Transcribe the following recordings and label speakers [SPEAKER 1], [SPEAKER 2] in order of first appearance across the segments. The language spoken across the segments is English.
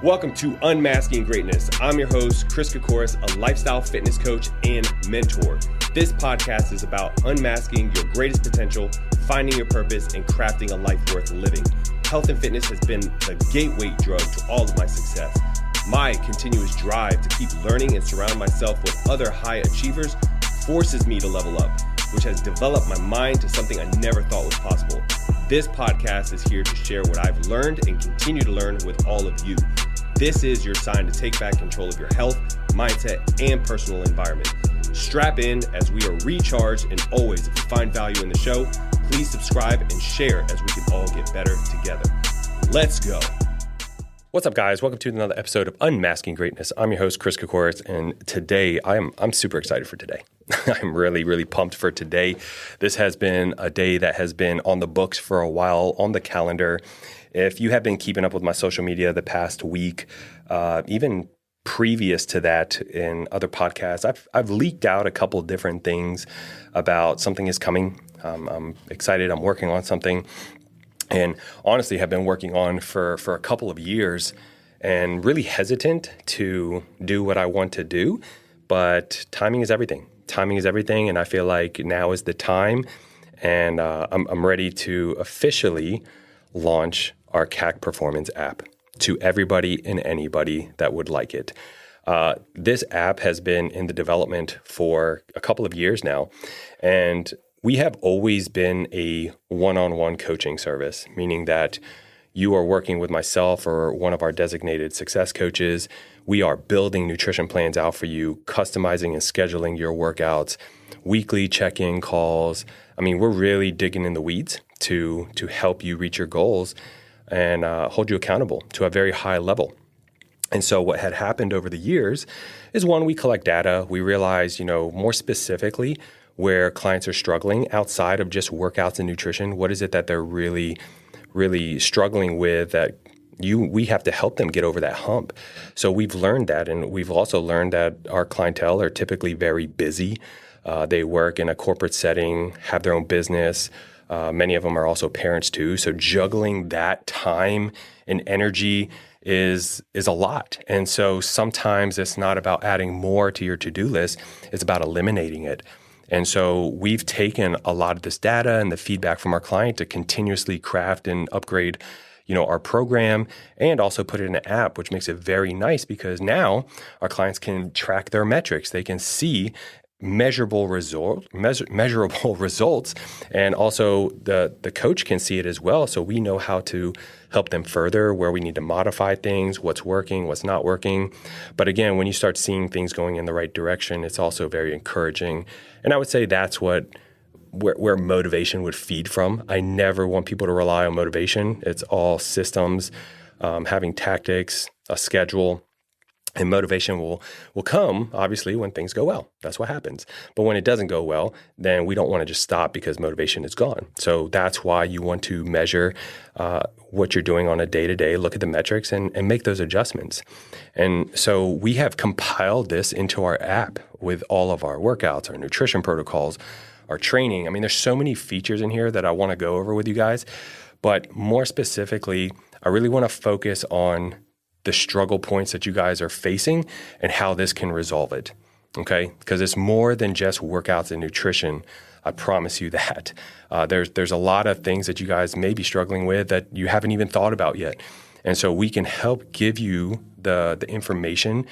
[SPEAKER 1] Welcome to Unmasking Greatness. I'm your host, Chris Kokoris, a lifestyle fitness coach and mentor. This podcast is about unmasking your greatest potential, finding your purpose, and crafting a life worth living. Health and fitness has been the gateway drug to all of my success. My continuous drive to keep learning and surround myself with other high achievers forces me to level up, which has developed my mind to something I never thought was possible. This podcast is here to share what I've learned and continue to learn with all of you. This is your sign to take back control of your health, mindset, and personal environment. Strap in as we are recharged, and always, if you find value in the show, please subscribe and share as we can all get better together. Let's go. What's up, guys? Welcome to another episode of Unmasking Greatness. I'm your host, Chris Kokoris, and today I'm super excited for today. I'm really pumped for today. This has been a day that has been on the books for a while, on the calendar. If you have been keeping up with my social media the past week, even previous to that in other podcasts, I've leaked out a couple different things about something is coming. I'm excited. I'm working on something, and honestly have been working on for a couple of years and really hesitant to do what I want to do. But timing is everything. Timing is everything, and I feel like now is the time, and I'm ready to officially launch our Kak Performance app to everybody and anybody that would like it. This app has been in the development for a couple of years now, and we have always been a one-on-one coaching service, meaning that you are working with myself or one of our designated success coaches. We are building nutrition plans out for you, customizing and scheduling your workouts, weekly check-in calls. I mean, we're really digging in the weeds to help you reach your goals and hold you accountable to a very high level. And so what had happened over the years is, one, we collect data. We realize, more specifically where clients are struggling outside of just workouts and nutrition. What is it that they're really struggling with that we have to help them get over that hump? So we've learned that, and we've also learned that our clientele are typically very busy. They work in a corporate setting, have their own business. Many of them are also parents too. So juggling that time and energy is a lot. And so sometimes it's not about adding more to your to-do list. It's about eliminating it. And so we've taken a lot of this data and the feedback from our client to continuously craft and upgrade, our program, and also put it in an app, which makes it very nice because now our clients can track their metrics. They can see measurable results, and also the coach can see it as well. So we know how to help them further, where we need to modify things, what's working, what's not working. But again, when you start seeing things going in the right direction, it's also very encouraging. And I would say that's where motivation would feed from. I never want people to rely on motivation. It's all systems, having tactics, a schedule. And motivation will come, obviously, when things go well. That's what happens. But when it doesn't go well, then we don't want to just stop because motivation is gone. So that's why you want to measure what you're doing on a day-to-day, look at the metrics, and make those adjustments. And so we have compiled this into our app with all of our workouts, our nutrition protocols, our training. I mean, there's so many features in here that I want to go over with you guys. But more specifically, I really want to focus on the struggle points that you guys are facing and how this can resolve it, okay? Because it's more than just workouts and nutrition. I promise you that. There's a lot of things that you guys may be struggling with that you haven't even thought about yet. And so we can help give you the information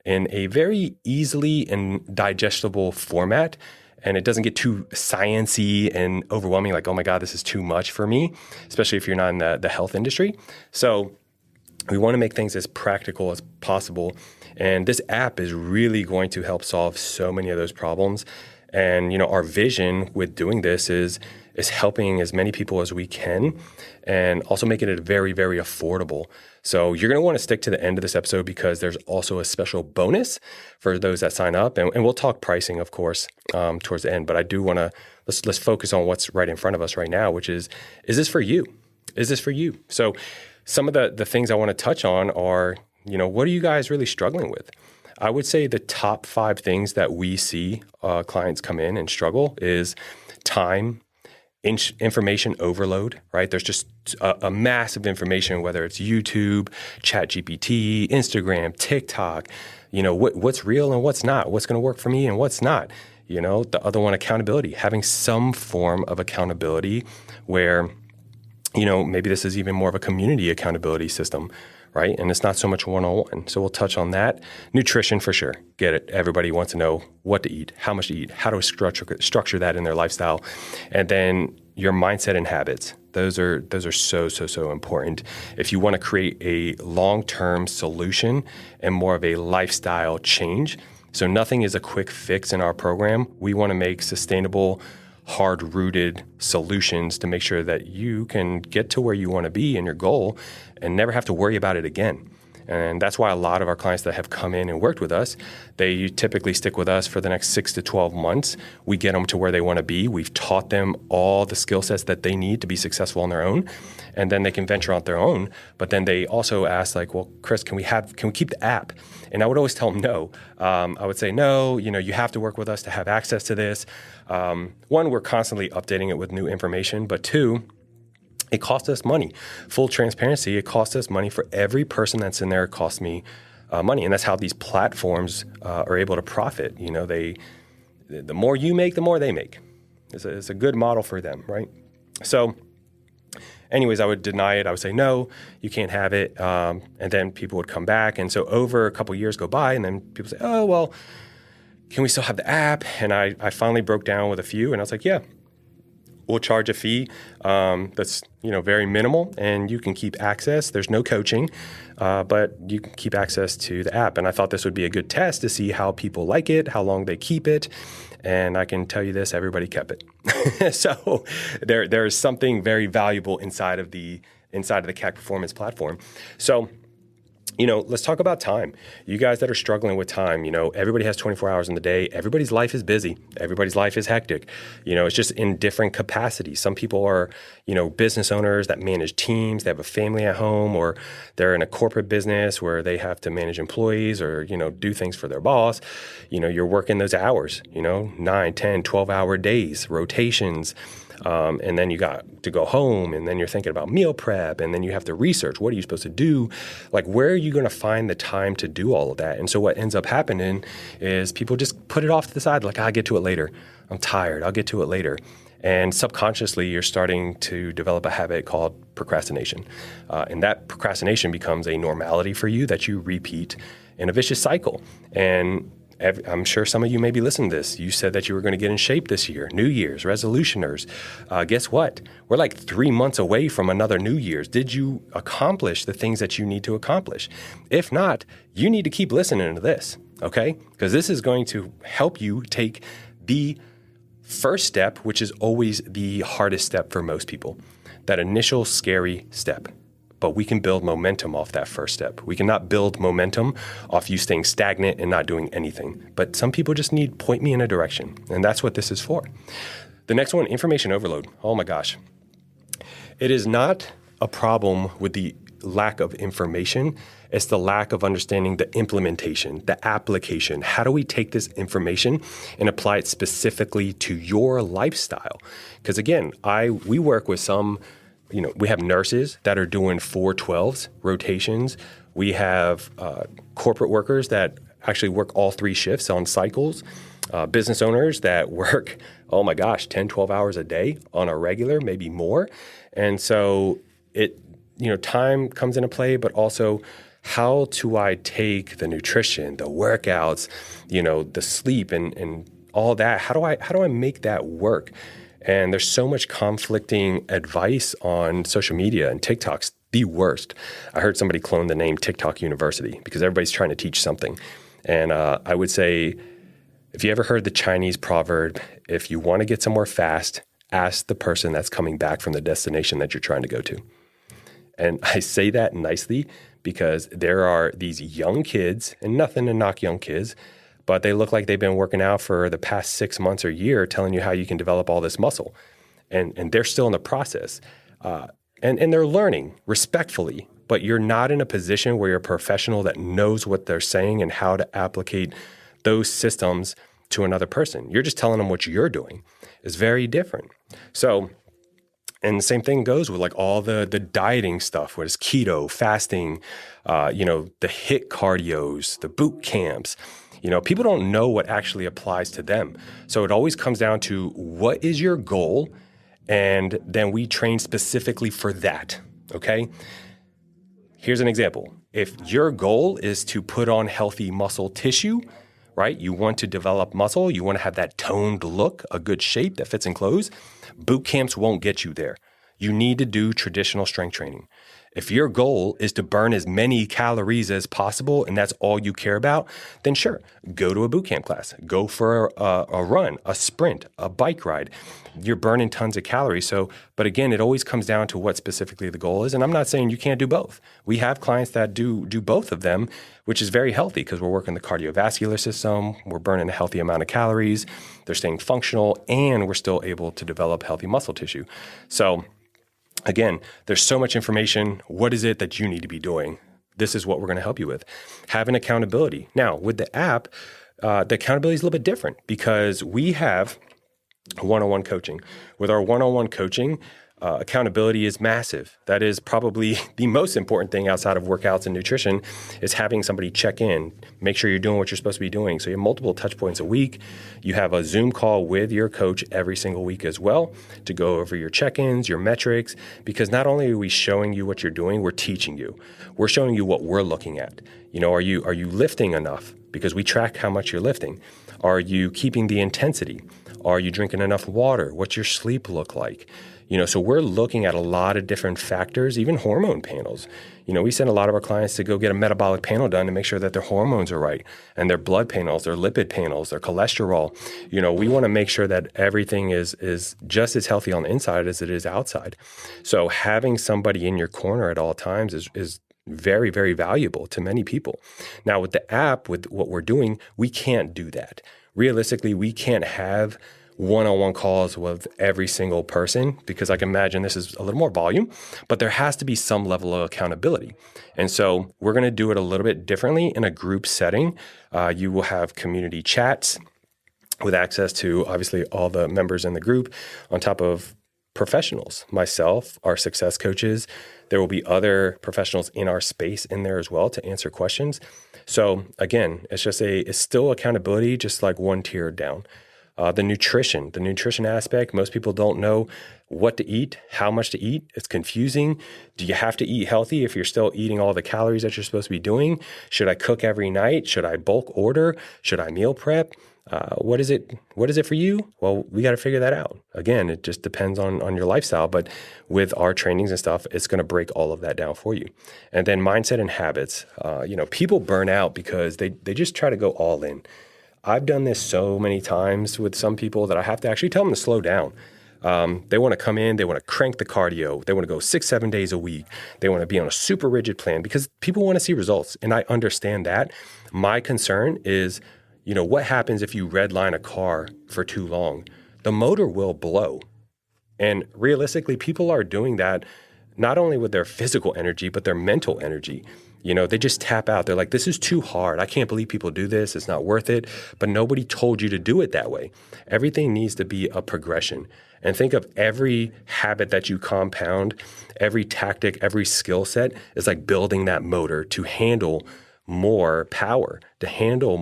[SPEAKER 1] in a very easily and digestible format. And it doesn't get too sciencey and overwhelming, like, oh my God, this is too much for me, especially if you're not in the health industry. So we want to make things as practical as possible. And this app is really going to help solve so many of those problems. And, our vision with doing this is helping as many people as we can and also making it very, very affordable. So you're going to want to stick to the end of this episode because there's also a special bonus for those that sign up. And we'll talk pricing, of course, towards the end. But I do want to, let's focus on what's right in front of us right now, which is this for you? Is this for you? So some of the things I want to touch on are, what are you guys really struggling with? I would say the top 5 things that we see clients come in and struggle is time, information overload, right? There's just a massive information, whether it's YouTube, ChatGPT, Instagram, TikTok, what's real and what's not, what's going to work for me and what's not. The other one, accountability, having some form of accountability where, maybe this is even more of a community accountability system, right? And it's not so much one-on-one. So we'll touch on that. Nutrition for sure. Get it. Everybody wants to know what to eat, how much to eat, how to structure that in their lifestyle. And then your mindset and habits. Those are so important. If you want to create a long-term solution and more of a lifestyle change. So nothing is a quick fix in our program. We want to make sustainable, hard-rooted solutions to make sure that you can get to where you want to be in your goal and never have to worry about it again. And that's why a lot of our clients that have come in and worked with us, they typically stick with us for the next 6 to 12 months. We get them to where they want to be. We've taught them all the skill sets that they need to be successful on their own, and then they can venture on their own. But then they also ask, like, well, Chris, can we keep the app? And I would always tell them no. I would say, no, you have to work with us to have access to this. One, we're constantly updating it with new information, but two, it costs us money. Full transparency, it costs us money for every person that's in there. It costs me money, and that's how these platforms are able to profit. The more you make, the more they make. It's a good model for them, right? So, anyways, I would deny it. I would say no, you can't have it, and then people would come back, and so over a couple years go by, and then people say, oh well, can we still have the app? And I finally broke down with a few, and I was like, yeah. We'll charge a fee that's very minimal, and you can keep access. There's no coaching, but you can keep access to the app. And I thought this would be a good test to see how people like it, how long they keep it. And I can tell you this: everybody kept it. So there is something very valuable inside of the Kak Performance platform. So, let's talk about time. You guys that are struggling with time, everybody has 24 hours in the day. Everybody's life is busy. Everybody's life is hectic. It's just in different capacities. Some people are, business owners that manage teams. They have a family at home, or they're in a corporate business where they have to manage employees or, do things for their boss. You're working those hours, 9, 10, 12-hour days, rotations. And then you got to go home, and then you're thinking about meal prep, and then you have to research, what are you supposed to do? Like, where are you going to find the time to do all of that? And so what ends up happening is people just put it off to the side, like, I'll get to it later. I'm tired. I'll get to it later. And subconsciously, you're starting to develop a habit called procrastination. And that procrastination becomes a normality for you that you repeat in a vicious cycle. And I'm sure some of you may be listening to this. You said that you were going to get in shape this year, New Year's, resolutioners. Guess what? We're like 3 months away from another New Year's. Did you accomplish the things that you need to accomplish? If not, you need to keep listening to this, okay? Because this is going to help you take the first step, which is always the hardest step for most people, that initial scary step. But we can build momentum off that first step. We cannot build momentum off you staying stagnant and not doing anything. But some people just need point me in a direction, and that's what this is for. The next one, information overload. Oh my gosh. It is not a problem with the lack of information. It's the lack of understanding the implementation, the application. How do we take this information and apply it specifically to your lifestyle? Because again, we work with some, we have nurses that are doing 4/12s, rotations. We have corporate workers that actually work all 3 shifts on cycles. Business owners that work, 10, 12 hours a day on a regular, maybe more. And so time comes into play, but also how do I take the nutrition, the workouts, the sleep and all that? How do I make that work? And there's so much conflicting advice on social media, and TikTok's the worst. I heard somebody clone the name TikTok University because everybody's trying to teach something. And I would say, if you ever heard the Chinese proverb, if you want to get somewhere fast, ask the person that's coming back from the destination that you're trying to go to. And I say that nicely because there are these young kids, and nothing to knock young kids, but they look like they've been working out for the past 6 months or year, telling you how you can develop all this muscle. And they're still in the process. And they're learning respectfully, but you're not in a position where you're a professional that knows what they're saying and how to applicate those systems to another person. You're just telling them what you're doing. It's very different. So And the same thing goes with like all the dieting stuff, where it's keto, fasting, the HIIT cardios, the boot camps. People don't know what actually applies to them. So it always comes down to what is your goal? And then we train specifically for that, okay? Here's an example. If your goal is to put on healthy muscle tissue, right? You want to develop muscle, you want to have that toned look, a good shape that fits in clothes, boot camps won't get you there. You need to do traditional strength training. If your goal is to burn as many calories as possible and that's all you care about, then sure, go to a boot camp class. Go for a run, a sprint, a bike ride. You're burning tons of calories. But again, it always comes down to what specifically the goal is. And I'm not saying you can't do both. We have clients that do both of them, which is very healthy because we're working the cardiovascular system. We're burning a healthy amount of calories. They're staying functional and we're still able to develop healthy muscle tissue. So again, there's so much information. What is it that you need to be doing? This is what we're going to help you with. Have an accountability. Now, with the app, the accountability is a little bit different because we have one-on-one coaching. With our one-on-one coaching, accountability is massive. That is probably the most important thing outside of workouts and nutrition is having somebody check in, make sure you're doing what you're supposed to be doing. So you have multiple touch points a week. You have a Zoom call with your coach every single week as well to go over your check-ins, your metrics, because not only are we showing you what you're doing, we're teaching you. We're showing you what we're looking at. Are you lifting enough? Because we track how much you're lifting. Are you keeping the intensity? Are you drinking enough water? What's your sleep look like? So we're looking at a lot of different factors, even hormone panels. We send a lot of our clients to go get a metabolic panel done to make sure that their hormones are right and their blood panels, their lipid panels, their cholesterol. We want to make sure that everything is just as healthy on the inside as it is outside. So having somebody in your corner at all times is very, very valuable to many people. Now with the app, with what we're doing, we can't do that. Realistically, we can't have one-on-one calls with every single person because I can imagine this is a little more volume, but there has to be some level of accountability. And so we're going to do it a little bit differently in a group setting. You will have community chats with access to obviously all the members in the group on top of professionals, myself, our success coaches. There will be other professionals in our space in there as well to answer questions. So again, it's still accountability, just like one tier down. The nutrition aspect, most people don't know what to eat, how much to eat. It's confusing. Do you have to eat healthy if you're still eating all the calories that you're supposed to be doing? Should I cook every night? Should I bulk order? Should I meal prep? What is it for you? Well, we got to figure that out. Again, it just depends on your lifestyle, but with our trainings and stuff, it's going to break all of that down for you. And then mindset and habits. People burn out because they just try to go all in. I've done this so many times with some people that I have to actually tell them to slow down. They want to come in, they want to crank the cardio, they want to go 6-7 days a week, they want to be on a super rigid plan because people want to see results. And I understand that. My concern is, what happens if you redline a car for too long? The motor will blow. And realistically, people are doing that not only with their physical energy, but their mental energy. They just tap out. They're like, this is too hard. I can't believe people do this. It's not worth it. But nobody told you to do it that way. Everything needs to be a progression. And think of every habit that you compound, every tactic, every skill set is like building that motor to handle more power, to handle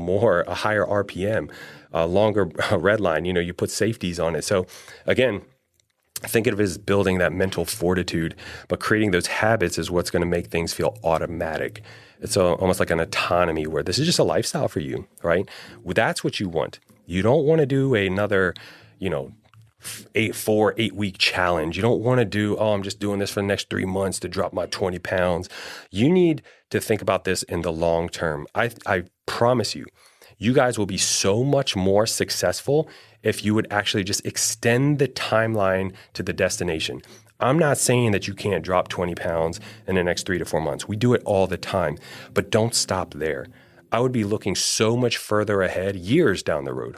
[SPEAKER 1] a higher RPM, a longer red line. You put safeties on it. So again, think of it as building that mental fortitude, but creating those habits is what's going to make things feel automatic. It's almost like an autonomy where this is just a lifestyle for you, right? That's what you want. You don't want to do another, 8-week challenge. You don't want to do, I'm just doing this for the next 3 months to drop my 20 pounds. You need to think about this in the long term. I promise you, you guys will be so much more successful if you would actually just extend the timeline to the destination. I'm not saying that you can't drop 20 pounds in the next 3 to 4 months. We do it all the time, but don't stop there. I would be looking so much further ahead, years down the road,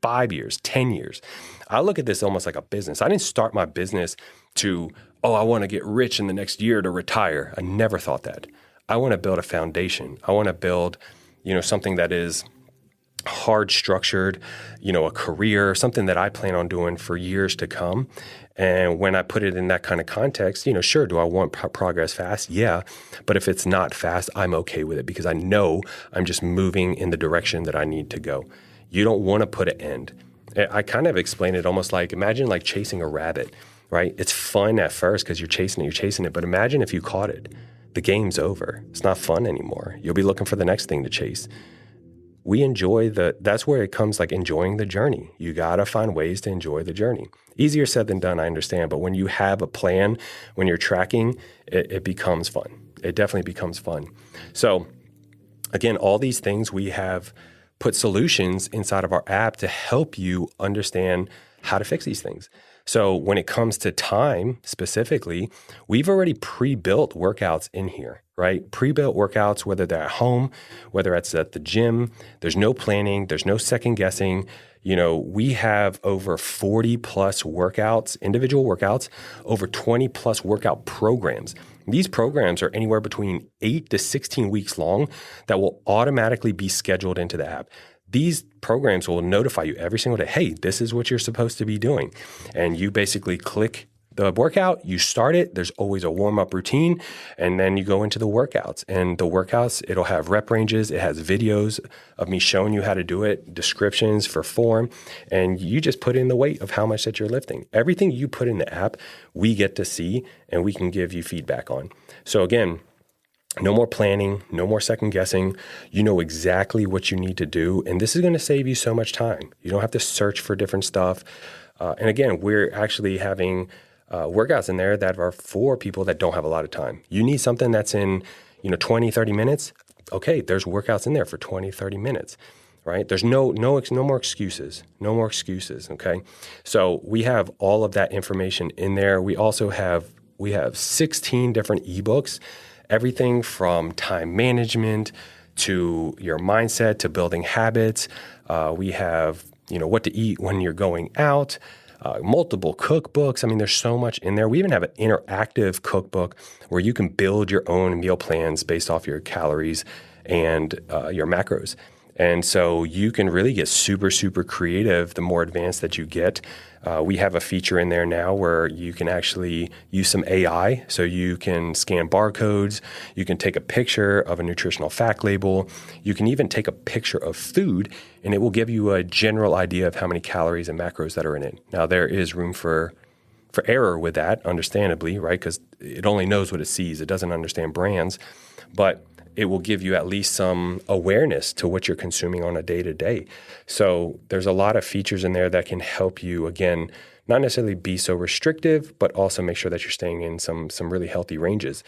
[SPEAKER 1] 5 years, 10 years. I look at this almost like a business. I didn't start my business to, I want to get rich in the next year to retire. I never thought that. I want to build a foundation. I want to build, something that is hard structured, a career, something that I plan on doing for years to come. And when I put it in that kind of context, sure, do I want progress fast? Yeah. But if it's not fast, I'm okay with it because I know I'm just moving in the direction that I need to go. You don't want to put an end. I kind of explain it almost like, imagine like chasing a rabbit, right? It's fun at first because you're chasing it. But imagine if you caught it. The game's over. It's not fun anymore. You'll be looking for the next thing to chase. We enjoy that's where it comes, like enjoying the journey. You got to find ways to enjoy the journey. Easier said than done, I understand. But when you have a plan, when you're tracking, it becomes fun. It definitely becomes fun. So again, all these things, we have put solutions inside of our app to help you understand how to fix these things. So when it comes to time specifically, we've already pre-built workouts in here, right? Pre-built workouts, whether they're at home, whether it's at the gym, there's no planning, there's no second guessing. We have over 40 plus workouts, individual workouts, over 20 plus workout programs. These programs are anywhere between 8 to 16 weeks long that will automatically be scheduled into the app. These programs will notify you every single day, hey, this is what you're supposed to be doing. And you basically click the workout, you start it, there's always a warm-up routine, and then you go into the workouts. And the workouts, it'll have rep ranges, it has videos of me showing you how to do it, descriptions for form, and you just put in the weight of how much that you're lifting. Everything you put in the app, we get to see, and we can give you feedback on. So again, no more planning, no more second guessing. You know exactly what you need to do. And this is going to save you so much time. You don't have to search for different stuff. And again, we're actually having workouts in there that are for people that don't have a lot of time. You need something that's in, 20, 30 minutes. Okay, there's workouts in there for 20, 30 minutes, right? There's no more excuses, no more excuses. Okay. So we have all of that information in there. We also have 16 different ebooks. Everything from time management to your mindset to building habits. We have, what to eat when you're going out, multiple cookbooks. I mean, there's so much in there. We even have an interactive cookbook where you can build your own meal plans based off your calories and your macros. And so you can really get super, super creative the more advanced that you get. We have a feature in there now where you can actually use some AI. So you can scan barcodes. You can take a picture of a nutritional fact label. You can even take a picture of food, and it will give you a general idea of how many calories and macros that are in it. Now, there is room for error with that, understandably, right? Because it only knows what it sees. It doesn't understand brands. But it will give you at least some awareness to what you're consuming on a day-to-day. So there's a lot of features in there that can help you, again, not necessarily be so restrictive, but also make sure that you're staying in some really healthy ranges.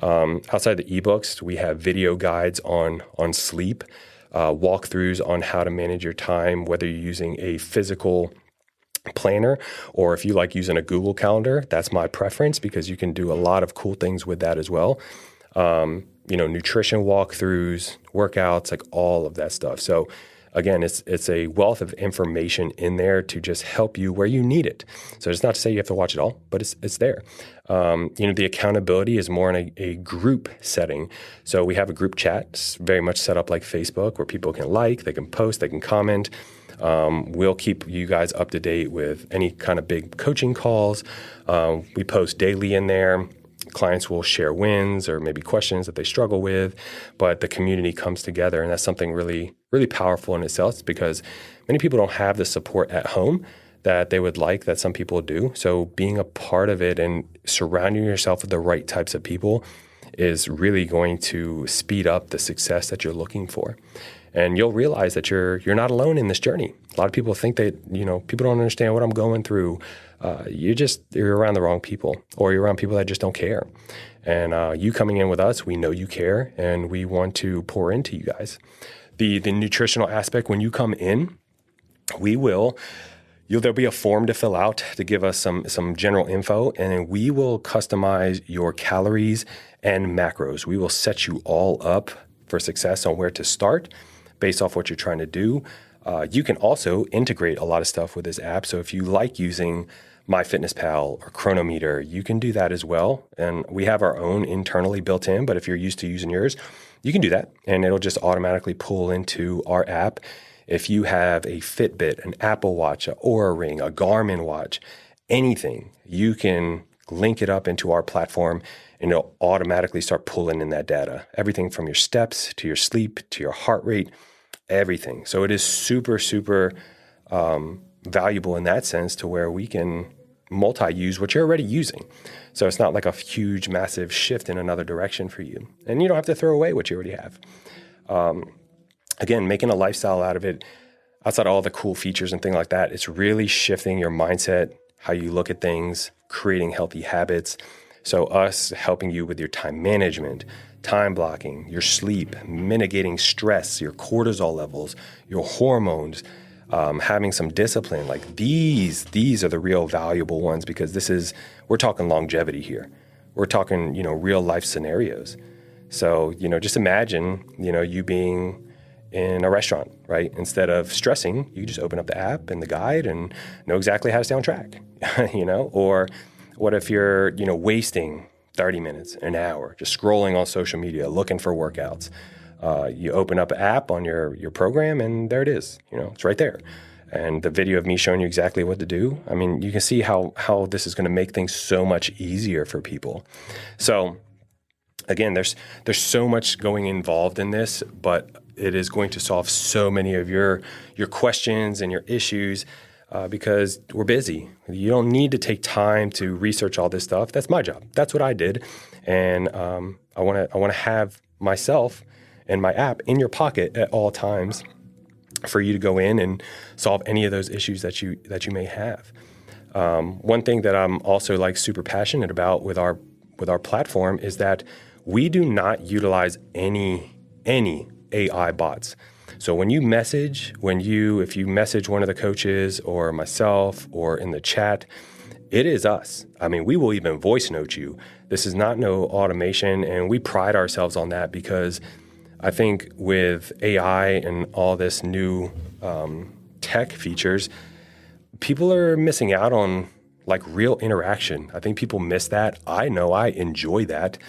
[SPEAKER 1] Outside the ebooks, we have video guides on sleep, walkthroughs on how to manage your time, whether you're using a physical planner or if you like using a Google Calendar. That's my preference because you can do a lot of cool things with that as well. Nutrition walkthroughs, workouts, like all of that stuff. So again, it's a wealth of information in there to just help you where you need it. So it's not to say you have to watch it all, but it's there. The accountability is more in a group setting. So we have a group chat. It's very much set up like Facebook where people can they can post, they can comment. We'll keep you guys up to date with any kind of big coaching calls. We post daily in there. Clients will share wins or maybe questions that they struggle with, but the community comes together, and that's something really, really powerful in itself because many people don't have the support at home that they would like that some people do. So being a part of it and surrounding yourself with the right types of people is really going to speed up the success that you're looking for. And you'll realize that you're not alone in this journey. A lot of people think that, people don't understand what I'm going through. You're around the wrong people, or you're around people that just don't care. And you coming in with us, we know you care, and we want to pour into you guys. The nutritional aspect, when you come in, there'll be a form to fill out to give us some general info, and then we will customize your calories and macros. We will set you all up for success on where to start based off what you're trying to do. You can also integrate a lot of stuff with this app. So if you like using MyFitnessPal or Chronometer, you can do that as well. And we have our own internally built in, but if you're used to using yours, you can do that. And it'll just automatically pull into our app. If you have a Fitbit, an Apple Watch, an Oura Ring, a Garmin watch, anything, you can link it up into our platform and it'll automatically start pulling in that data. Everything from your steps to your sleep to your heart rate, everything. So it is super, super valuable in that sense to where we can multi-use what you're already using. So it's not like a huge, massive shift in another direction for you. And you don't have to throw away what you already have. Again, making a lifestyle out of it, outside of all the cool features and things like that, it's really shifting your mindset, how you look at things, creating healthy habits. So us helping you with your time management, time blocking, your sleep, mitigating stress, your cortisol levels, your hormones, having some discipline. Like these are the real valuable ones, because we're talking longevity here. We're talking, real life scenarios. So, just imagine, you being in a restaurant, right? Instead of stressing, you just open up the app and the guide and know exactly how to stay on track, Or what if you're, wasting 30 minutes, an hour, just scrolling on social media, looking for workouts? You open up an app on your program and there it is, it's right there. And the video of me showing you exactly what to do. I mean, you can see how this is going to make things so much easier for people. So again, there's so much going involved in this, but it is going to solve so many of your questions and your issues because we're busy. You don't need to take time to research all this stuff. That's my job. That's what I did. And I want to have myself and my app in your pocket at all times for you to go in and solve any of those issues that you may have. One thing that I'm also super passionate about with our platform is that we do not utilize any AI bots. So when you message, if you message one of the coaches or myself or in the chat, it is us. I mean, we will even voice note you. This is not no automation, and we pride ourselves on that because I think with AI and all this new tech features, people are missing out on real interaction. I think people miss that. I know I enjoy that.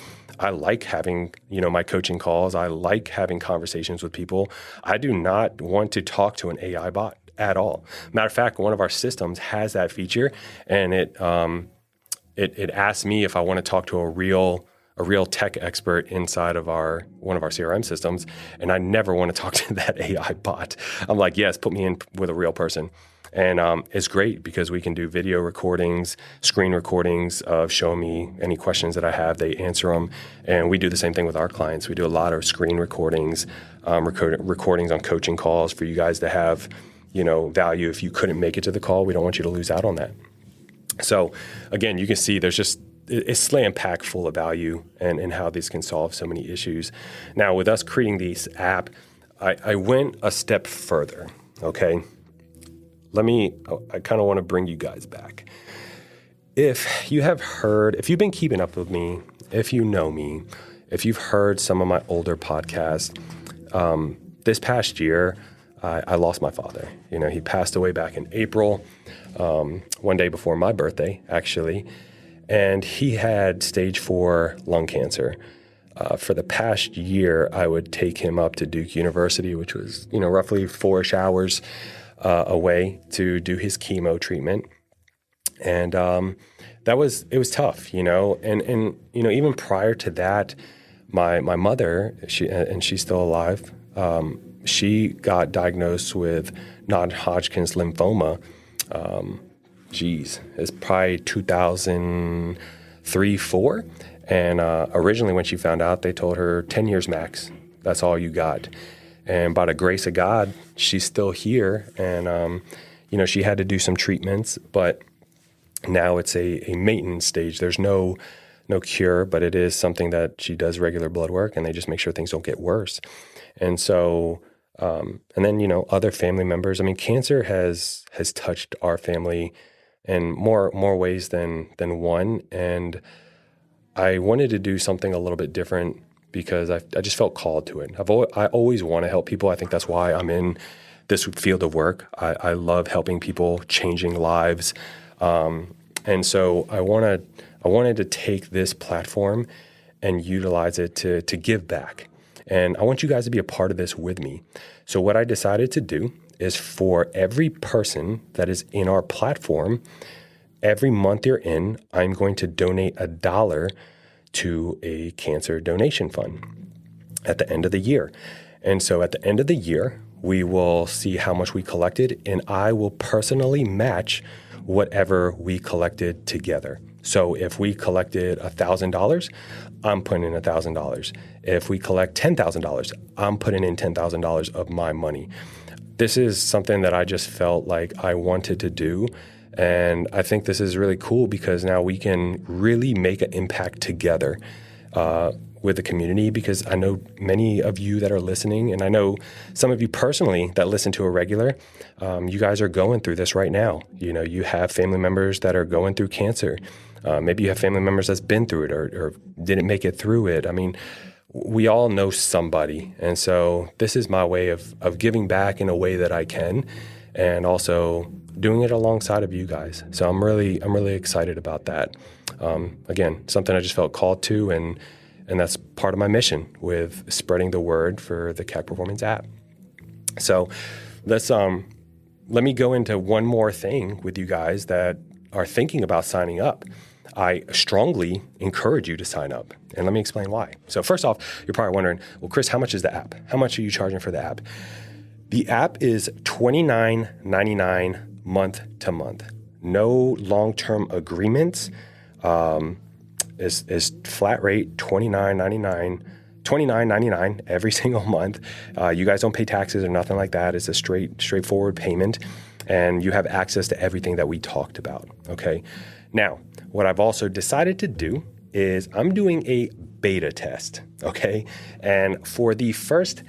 [SPEAKER 1] I like having, my coaching calls. I like having conversations with people. I do not want to talk to an AI bot at all. Matter of fact, one of our systems has that feature, and it asks me if I want to talk to a real tech expert inside of one of our CRM systems, and I never want to talk to that AI bot. I'm like, yes, put me in with a real person. And it's great because we can do video recordings, screen recordings of showing me any questions that I have. They answer them. And we do the same thing with our clients. We do a lot of screen recordings, recordings on coaching calls for you guys to have, value. If you couldn't make it to the call, we don't want you to lose out on that. So again, you can see it's slam packed full of value and how this can solve so many issues. Now, with us creating this app, I went a step further, okay? I kind of want to bring you guys back. If you've been keeping up with me, if you know me, if you've heard some of my older podcasts, this past year, I lost my father. He passed away back in April, one day before my birthday, actually. And he had stage 4 lung cancer. For the past year, I would take him up to Duke University, which was, roughly 4-ish hours away to do his chemo treatment. And it was tough, and even prior to that, my mother, she's still alive, she got diagnosed with non-Hodgkin's lymphoma. It's probably 2003, 4. And originally when she found out, they told her 10 years max. That's all you got. And by the grace of God, she's still here. And, she had to do some treatments, but now it's a maintenance stage. There's no cure, but it is something that she does regular blood work, and they just make sure things don't get worse. And so, and then, other family members, cancer has touched our family in more ways than one. And I wanted to do something a little bit different because I just felt called to it. I always want to help people. I think that's why I'm in this field of work. I love helping people, changing lives. And so I wanted to take this platform and utilize it to give back.
[SPEAKER 2] And I want you guys to be a part of this with me. So what I decided to do is for every person that is in our platform, every month you're in, I'm going to donate $1 to a cancer donation fund at the end of the year. And so at the end of the year, we will see how much we collected, and I will personally match whatever we collected together. So if we collected $1,000, I'm putting in $1,000. If we collect $10,000, I'm putting in $10,000 of my money. This is something that I just felt like I wanted to do. And I think this is really cool because now we can really make an impact together with the community, because I know many of you that are listening, and I know some of you personally that listen to a regular, you guys are going through this right now. You know, you have family members that are going through cancer. Maybe you have family members that's been through it or didn't make it through it. I mean, we all know somebody. And so this is my way of giving back in a way that I can, and also doing it alongside of you guys. So I'm really excited about that. Again, something I just felt called to, and that's part of my mission with spreading the word for the Kak Performance app. So let me go into one more thing with you guys that are thinking about signing up. I strongly encourage you to sign up, and let me explain why. So first off, you're probably wondering, well, Chris, how much is the app? How much are you charging for the app? The app is $29.99 month to month. No long-term agreements. Is flat rate $29.99 every single month. You guys don't pay taxes or nothing like that. It's a straightforward payment, and you have access to everything that we talked about. Okay. Now, what I've also decided to do is I'm doing a beta test. Okay. And for the first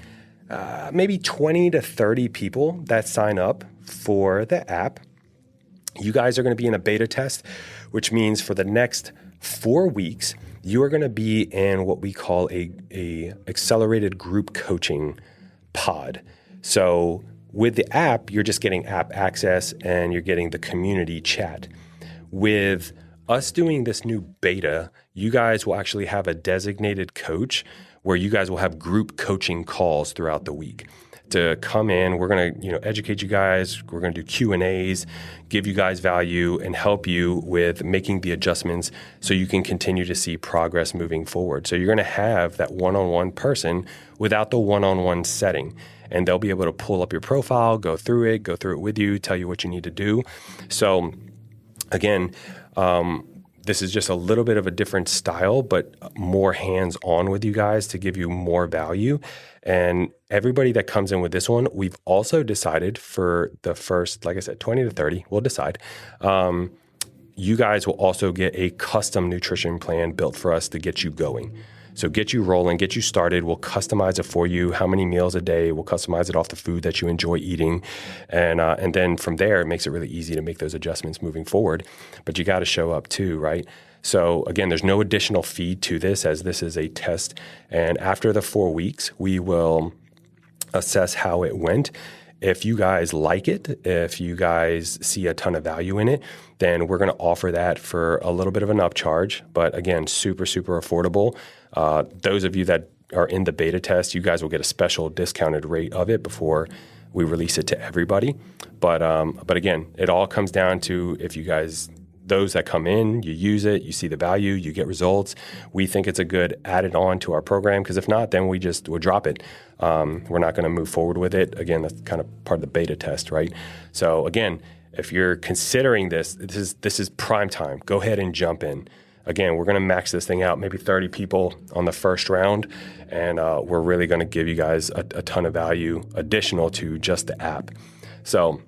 [SPEAKER 2] maybe 20 to 30 people that sign up for the app, you guys are going to be in a beta test, which means for the next 4 weeks, you are going to be in what we call a accelerated group coaching pod. So with the app, you're just getting app access and you're getting the community chat. With us doing this new beta, you guys will actually have a designated coach where you guys will have group coaching calls throughout the week. To come in, we're going to educate you guys. We're going to do Q&As, give you guys value, and help you with making the adjustments so you can continue to see progress moving forward. So you're going to have that one-on-one person without the one-on-one setting, and they'll be able to pull up your profile, go through it with you, tell you what you need to do. So again, this is just a little bit of a different style, but more hands-on with you guys to give you more value. And everybody that comes in with this one, we've also decided for the first, like I said, 20 to 30, we'll decide. You guys will also get a custom nutrition plan built for us to get you going. So get you rolling, get you started. We'll customize it for you. How many meals a day? We'll customize it off the food that you enjoy eating. And then from there, it makes it really easy to make those adjustments moving forward. But you got to show up too, right? So again, there's no additional fee to this, as this is a test. And after the 4 weeks, we will assess how it went. If you guys like it, if you guys see a ton of value in it, then we're going to offer that for a little bit of an upcharge. But again, super, super affordable. Those of you that are in the beta test, you guys will get a special discounted rate of it before we release it to everybody. But again, it all comes down to if you guys, those that come in, you use it, you see the value, you get results. We think it's a good added on to our program, because if not, then we'll drop it. We're not going to move forward with it. Again, that's kind of part of the beta test, right? So again, if you're considering this is prime time. Go ahead and jump in. Again, we're going to max this thing out, maybe 30 people on the first round, and we're really going to give you guys a ton of value additional to just the app. So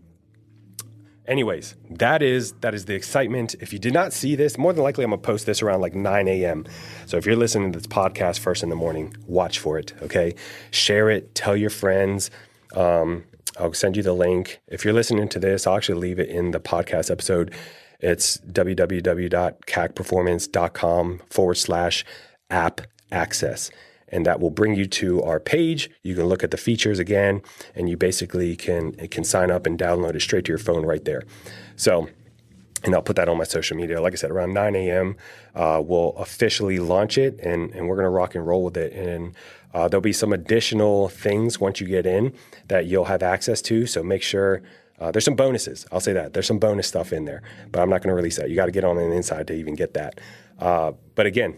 [SPEAKER 2] anyways, that is the excitement. If you did not see this, more than likely I'm going to post this around like 9 a.m. So if you're listening to this podcast first in the morning, watch for it, okay? Share it, tell your friends. I'll send you the link. If you're listening to this, I'll actually leave it in the podcast episode. It's www.kakperformance.com/app access. And that will bring you to our page. You can look at the features again, and you basically can sign up and download it straight to your phone right there. So, and I'll put that on my social media. Like I said, around 9 a.m., we'll officially launch it, and we're going to rock and roll with it. And There'll be some additional things once you get in that you'll have access to. So make sure there's some bonuses. I'll say that. There's some bonus stuff in there, but I'm not going to release that. You got to get on the inside to even get that. But again,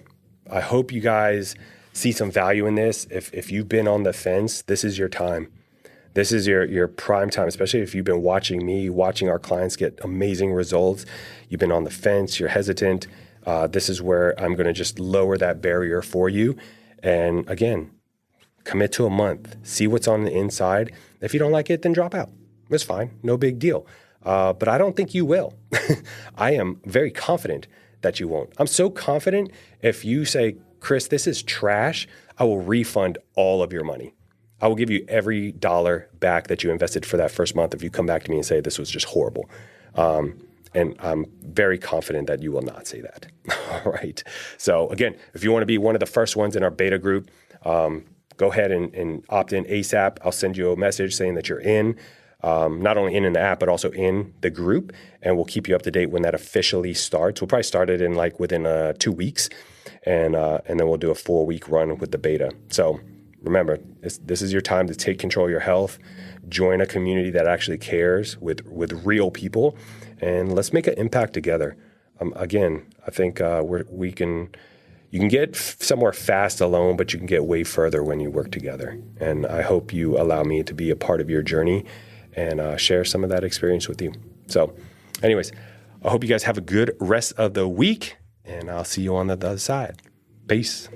[SPEAKER 2] I hope you guys see some value in this. If you've been on the fence, this is your time. This is your prime time, especially if you've been watching me, watching our clients get amazing results. You've been on the fence, you're hesitant. This is where I'm going to just lower that barrier for you. And again, commit to a month. See what's on the inside. If you don't like it, then drop out. It's fine. No big deal. But I don't think you will. I am very confident that you won't. I'm so confident if you say, Chris, this is trash, I will refund all of your money. I will give you every dollar back that you invested for that first month if you come back to me and say this was just horrible. And I'm very confident that you will not say that. All right. So again, if you want to be one of the first ones in our beta group, go ahead and opt in ASAP. I'll send you a message saying that you're in, not only in the app, but also in the group. And we'll keep you up to date when that officially starts. We'll probably start it in within 2 weeks. And then we'll do a 4-week run with the beta. So remember, this is your time to take control of your health, join a community that actually cares with real people, and let's make an impact together. Again, I think you can get somewhere fast alone, but you can get way further when you work together. And I hope you allow me to be a part of your journey and share some of that experience with you. So anyways, I hope you guys have a good rest of the week, and I'll see you on the other side. Peace.